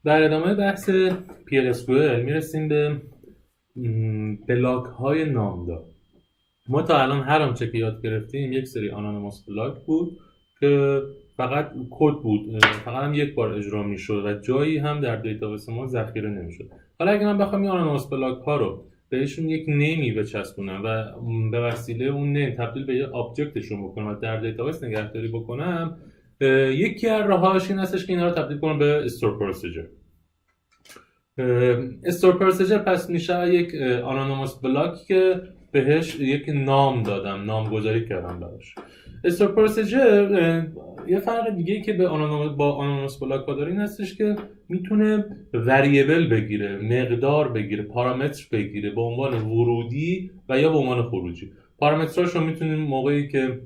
در ادامه بحث PLSQL میرسیم به بلاک های نامدار. ما تا الان هر آنچه که یاد گرفتیم یک سری آنونیموس بلاک بود که فقط کد بود، فقط هم یک بار اجرا میشد و جایی هم در دیتابیس ما ذخیره نمیشد. حالا اگه من بخوام این آنونیموس بلاک ها رو بهشون یک نیمی بچسبونم و به وسیله اون نیم تبدیل به یک آبجکتشون بکنم و در دیتابیس نگهداری بکنم، یکی از راهاش این هستش که اینا رو تبدیل کنم به استور پروسیجر. استور پروسیجر پس میشه یک آنونیموس بلاک که بهش یک نام دادم، نامگذاری کردم براش. استور پروسیجر یه فرق دیگه که با آنونیموس بلاک ها داره این هستش که میتونه وریبل بگیره، مقدار بگیره، پارامتر بگیره به عنوان ورودی و یا به عنوان خروجی. پارامتراش رو میتونیم موقعی که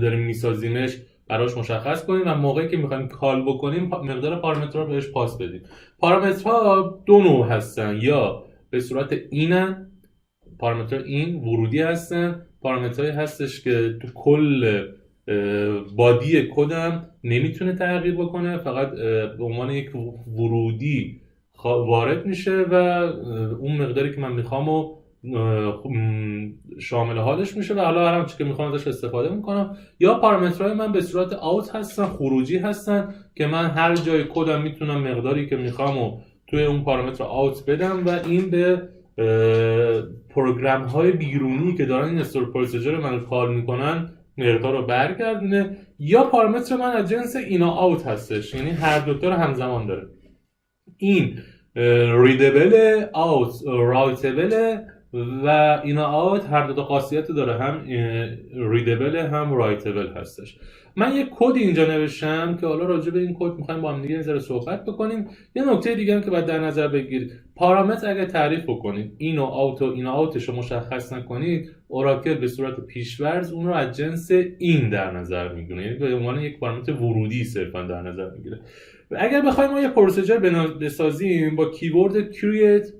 داریم میسازیمش براش مشخص کنیم و موقعی که میخوایم کال بکنیم مقدار پارامترها رو بهش پاس بدیم. پارامترها دو نوع هستن، یا به صورت اینن، پارامتر این ورودی هستن، پارامترهایی هستش که تو کل بادی کدم نمیتونه تغییر بکنه، فقط به عنوان یک ورودی وارد میشه و اون مقداری که من میخوام و شامل حالش میشه و حالا هر چیزی که میخوام ازش استفاده میکنم. یا پارامترهای من به صورت آوت هستن، خروجی هستن، که من هر جای کدم میتونم مقداری که میخوام و توی اون پارامتر آوت بدم و این به پروگرام های بیرونی که دارن این استور پروسیجر من کال میکنن مقدار رو برگردونه. یا پارامتر من از جنس اینا آوت هستش، یعنی هر دوتا رو همزمان داره. این ریدبل، آوت رایتبل و اینا آوت هر دو تا خاصیت داره، هم ریدبل هم رایتبل هستش. من یک کد اینجا نوشتم که حالا راجع به این کد می‌خوایم با هم دیگه ذره صحبت بکنیم. یه نکته دیگه هم که باید در نظر بگیرید، پارامتر اگه تعریف بکنید اینو آوت و اینا آوتش رو مشخص نکنید، اوراکل به صورت پیش‌ورز اون رو از جنس این در نظر میگیره، یعنی به عنوان یک پارامتر ورودی صرفا در نظر میگیره. اگر بخوایم ما یه پروسیجر بسازیم با کیورد create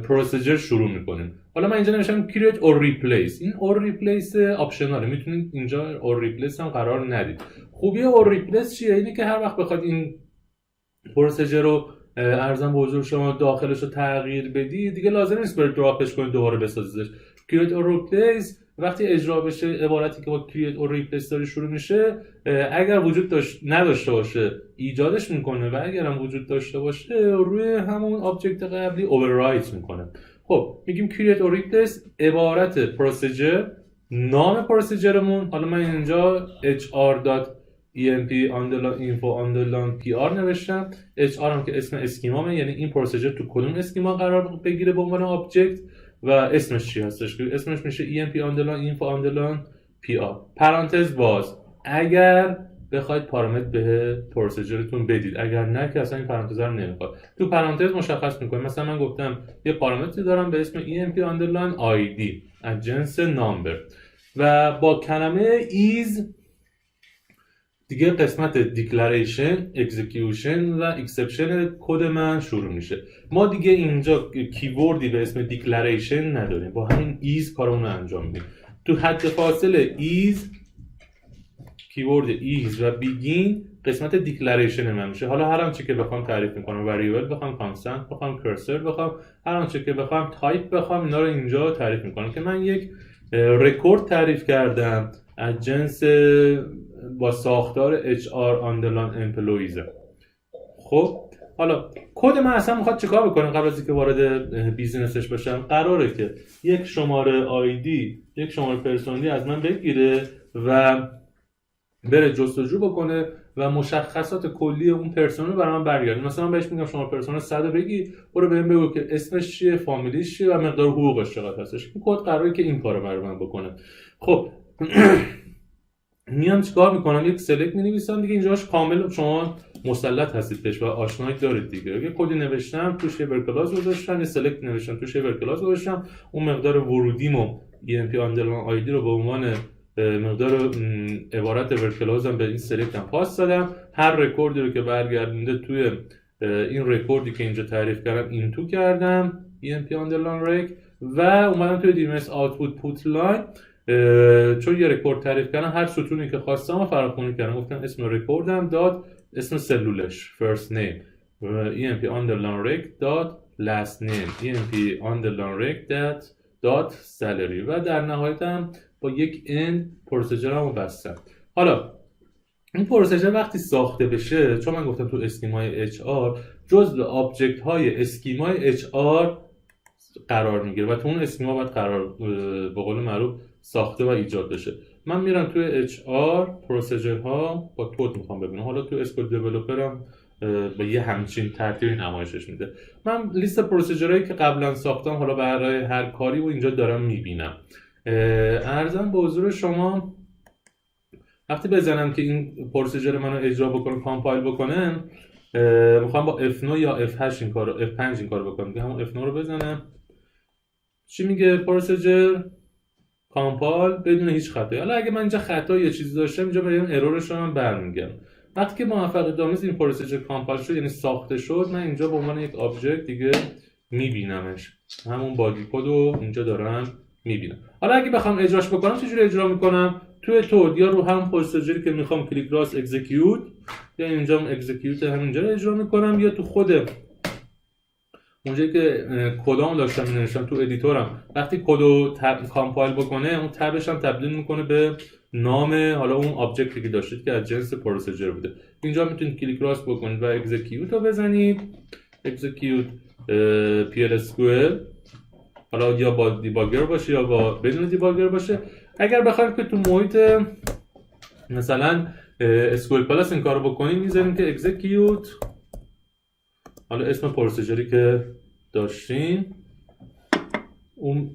پروسیجر شروع میکنیم. حالا من اینجا نوشتم create or replace. این or replace آپشناله، میتونید اینجا or replace هم قرار ندید. خوبی or replace چیه؟ اینه که هر وقت بخواد این پروسیجر رو ارزم به حضور شما داخلش رو تغییر بدی، دیگه لازم نیست برید دراپش کنید دوباره بسازیدش. create or replace وقتی اجرا بشه، عبارتی که با create or replace داره شروع میشه، اگر وجود نداشته باشه ایجادش میکنه و اگر هم وجود داشته باشه روی همون آبجکت قبلی overwrite میکنه. خب میگیم create or replace عبارت پروسیجر، نام پروسیجرمون، حالا من اینجا hr.emp_info_pr نوشتم. hr هم که اسم اسکیمامه، یعنی این پروسیجر تو کدوم اسکیما قرار بگیره به عنوان آبجکت و اسمش چی هستش، که اسمش میشه emp_info_pr. پرانتز باز اگر بخواید پارامتر به پروسیجرتون بدید، اگر نه که اصلا این پرانتز رو نمیخواد. تو پرانتز مشخص میکنید، مثلا من گفتم یه پارامتری دارم به اسم emp_id از جنس نامبر و با کلمه is دیگه قسمت دیکلریشن، اکزیکیوشن و اکسپشن کد من شروع میشه. ما دیگه اینجا کیوردی به اسم دیکلریشن نداریم، با همین ایز کارمون رو انجام میدیم. تو حد فاصله ایز، کیورد ایز و بیگین قسمت دیکلریشن من میشه. حالا هر آنچه که بخوام تعریف میکنم، وریبل بخوام، کانستنت بخوام، کرسر بخوام، هر آنچه که بخوام، تایپ بخوام، اینا رو اینجا تعریف میکنم که من یک رکورد تعریف کردم از جنس با ساختار HR_employees. خب حالا کد من اصلا میخواد چیکار بکنه؟ قبل از اینکه وارد بیزینسش بشم، قراره که یک شماره آیدی، یک شماره پرسونلی از من بگیره و بره جستجو بکنه و مشخصات کلی اون پرسونل برای من برگردونه. مثلا من بهش میگم شماره پرسونل 100 بگی، برو بهم بگو که اسمش چیه، فامیلیش چیه و مقدار حقوقش چقدر هستش. این کد قراره که این کارو برای من بکنه. خب میام چیکار میکنم؟ یک سلکت مینویسم دیگه، اینجاش کامل شما مسلط هستید بهش و آشنایی دارید دیگه. یه کدی نوشتم توش یه ورکلاس گذاشتم، یه سلکت نوشتم توش یه ورکلاس گذاشتم، اون مقدار ورودیمو emp_id رو به عنوان مقدار عبارت ورکلازم به این سلکت هم پاس دادم. هر رکوردی رو که برگردونده توی این رکوردی که اینجا تعریف کردم اینتو کردم emp_rec و اومدم توی DMS output put line، چون یه رکورد تعریف کردم هر ستونی که خواستم و فراخوانی کردم، گفتم اسم رکوردم داد اسم سلولش first name emp underline rec dot last name emp underline rec dot salary و در نهایت هم با یک end پروسیجر رو بستم. حالا این پروسیجر وقتی ساخته بشه، چون من گفتم تو اسکیمای HR جزء آبجکت های اسکیمای HR قرار میگیره و تو اون اسکیما باید قرار به قول معروف ساخته و ایجاد بشه. من میرم توی HR پروسیجرها با کد میخوام ببینم. حالا تو اسکول دیولپرم با یه همچین ترتیبی نمایشش میده. من لیست پروسیجرهایی که قبلا ساختم حالا برای هر کاری و اینجا دارم میبینم. عرضم به حضور شما وقتی بزنم که این پروسیجر منو اجرا بکنم کامپایل بکنم، میخوام با F9 یا F8 این کارو F5 این کارو بکنم که همون F9 رو بزنم. چی میگه؟ پروسیجر کامپایل بدون هیچ خطایی. حالا اگه من اینجا خطا یا چیزی داشتم اینجا برام ارورش رو من برمیگردم. وقتی که موفقیت آمیز این پروسیجر کامپایل شد، یعنی ساخته شد، من اینجا به عنوان یک آبجکت دیگه میبینمش. همون باگی کد رو اینجا دارم میبینم. حالا اگه بخوام اجراش بکنم چجوری اجرا میکنم؟ توی تود یا رو هم پروسیجری که میخوام کلیک راست اکزیکیوت یا اینجا اکزیکیوت همینجا رو اجرا میکنم یا تو خود اونجایی که کدام داشتم مینوشتم تو ادیتورم وقتی کدو کامپایل بکنه اون تبش هم تبدیل میکنه به نام حالا اون آبجکتی که داشتید که از جنس پروسیجر بوده. اینجا میتونید کلیک راست بکنید و اکزیکیوت رو بزنید. اکزیکیوت PLSQL حالا یا با دیباگر باشه یا با بدون دیباگر باشه. اگر بخواید که تو محیط مثلا SQL پلاس این کارو بکنید میذاریم که اکزیکیوت حالا اسم پروسیجری که داشتیم اون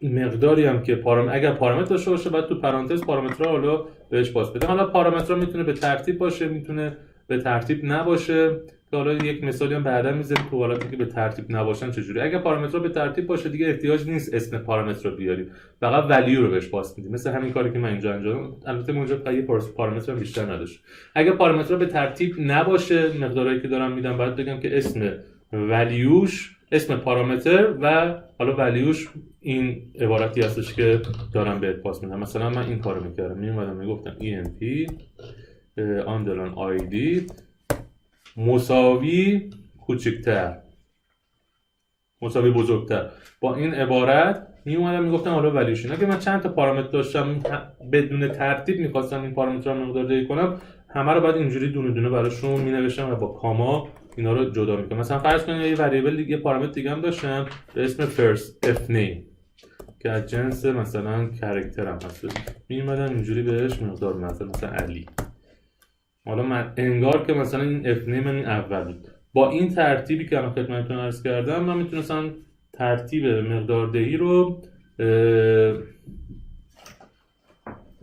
مقداری هم که اگر پارامتر داشته باشه بعد تو پرانتز پارامترها حالا بهش پاس بده. حالا پارامترها میتونه به ترتیب باشه میتونه به ترتیب نباشه که حالا یک مثالی هم بعدا میذاریم تو حالتی که به ترتیب نباشن چجوری. اگر پارامترها به ترتیب باشه دیگه احتیاج نیست اسم پارامتر رو بیاریم، فقط ولیو رو بهش پاس میدیم، مثل همین کاری که من اینجا انجام دادم. البته اونجا یه پارامتر بیشتر نداشت. اگر پارامترها به ترتیب نباشه مقدارایی که دارم میدم باید بگم که اسم ولیوش اسم پارامتر و حالا ولیوش این عبارتی هستش که دارم بهت پاس میدم. مثلا من این کارو میکردم، میومدم میگفتم emp underline id مساوی کوچکتر مساوی بزرگتر. با این عبارت میومدم میگفتم حالا ولیوش اینه. اگه من چند تا پارامتر داشتم بدون ترتیب میخواستم این پارامترها رو مقدار دهی کنم همه رو بعد اینجوری دونه دونه براشون مینوشتم و با کاما اینا رو جدا میکنم. مثلا فرض کنید یه وریبل دیگه پارامتر دیگه هم داشتم به اسم first f name که از جنس مثلا کاراکتر هم هست، میومدم اینجوری بهش مقدار مثلا علی. حالا من انگار که مثلا این f name این اول بود. با این ترتیبی که الان خدمتتون عرض کردم من میتونستم ترتیب مقداردهی رو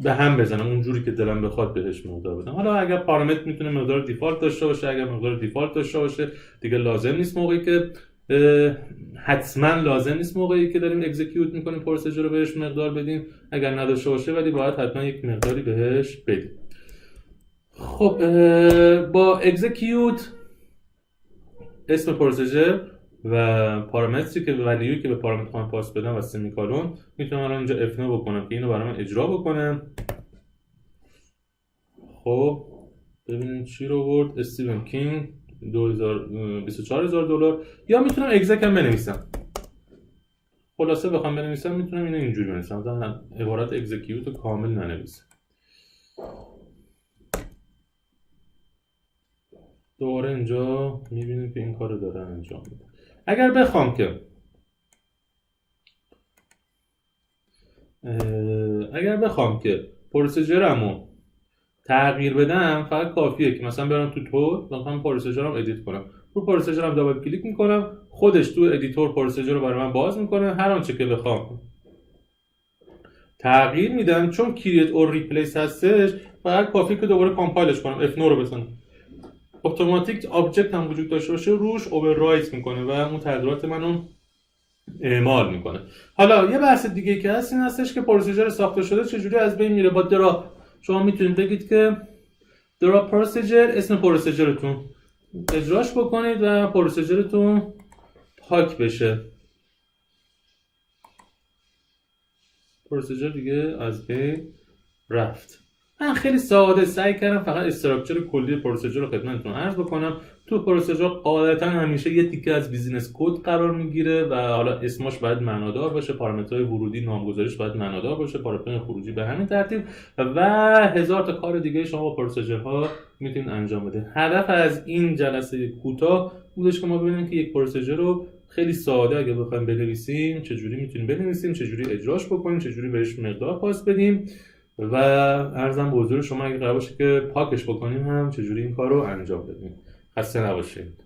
به هم بزنم اونجوری که دلم بخواد بهش مقدار بدم. حالا اگر پارامتر میتونه مقدار دیفالت داشته باشه، اگر مقدار دیفالت داشته باشه دیگه لازم نیست موقعی که حتما لازم نیست موقعی که داریم اکزیکیوت میکنیم پروسیجر رو بهش مقدار بدیم. اگر نداشته باشه ولی باید حتما یک مقداری بهش بدیم. خب با اکزیکیوت اسم پروسیجر و پارامتری که ولیوی که به پارامتر خواهم پاس بدم و سمیکالون میتونم الان اینجا F9 بکنم که اینو برام اجرا بکنم. خب ببینیم چی رو برد. استیون کینگ $24,000 یا میتونم اگزک هم بنویسم. خلاصه بخوام بنویسم میتونم اینو اینجوری بنویسم، مثلا عبارت اکزیکیوت رو کامل ننویسم. دوباره اینجا میبینیم که این کارو داره انجام میده. اگر بخوام که پروسیجرمو تغییر بدم فقط کافیه که مثلا برم تو تود بخوام پروسیجرم ادیت کنم، رو پروسیجرم دابل کلیک میکنم خودش تو ادیتور پروسیجر رو برای من باز میکنه، هر آنچه که بخوام تغییر میدم. چون کرییت اور ریپلیس هستش فقط کافیه که دوباره کامپایلش کنم F9 رو بزنم، اتوماتیک آبجکت هم وجود داشته باشه روش اووررایت میکنه و اون تغییرات منو اعمال میکنه. حالا یه بحث دیگه که هست این هستش که پروسیجر ساخته شده چجوری از بین میره. با درا شما میتونید بگید که درا پروسیجر اسم پروسیجرتون اجراش بکنید و پروسیجرتون پاک بشه. پروسیجر دیگه از بین رفت. من خیلی ساده سعی کردم فقط استراکچر کلی پروسیجر رو خدمتتون عرض بکنم. تو پروسیجر غالبا همیشه یه تیکه از بیزینس کد قرار میگیره و حالا اسمش باید معنادار باشه، پارامترهای ورودی نامگذاریش باید معنادار باشه، پارامترهای خروجی به همین ترتیب و هزار تا کار دیگه شما با پروسیجرها میتونید انجام بده. هدف از این جلسه کوتاه بودش که ما ببینیم که یک پروسیجر رو خیلی ساده اگه بخوایم بنویسیم چجوری میتونیم بنویسیم، چجوری اجراش بکنیم، چجوری بهش مقدار پاس بدیم و عرضم به حضور شما اگه قرار باشه که پاکش بکنیم هم چجوری این کار رو انجام بدیم. خسته نباشید.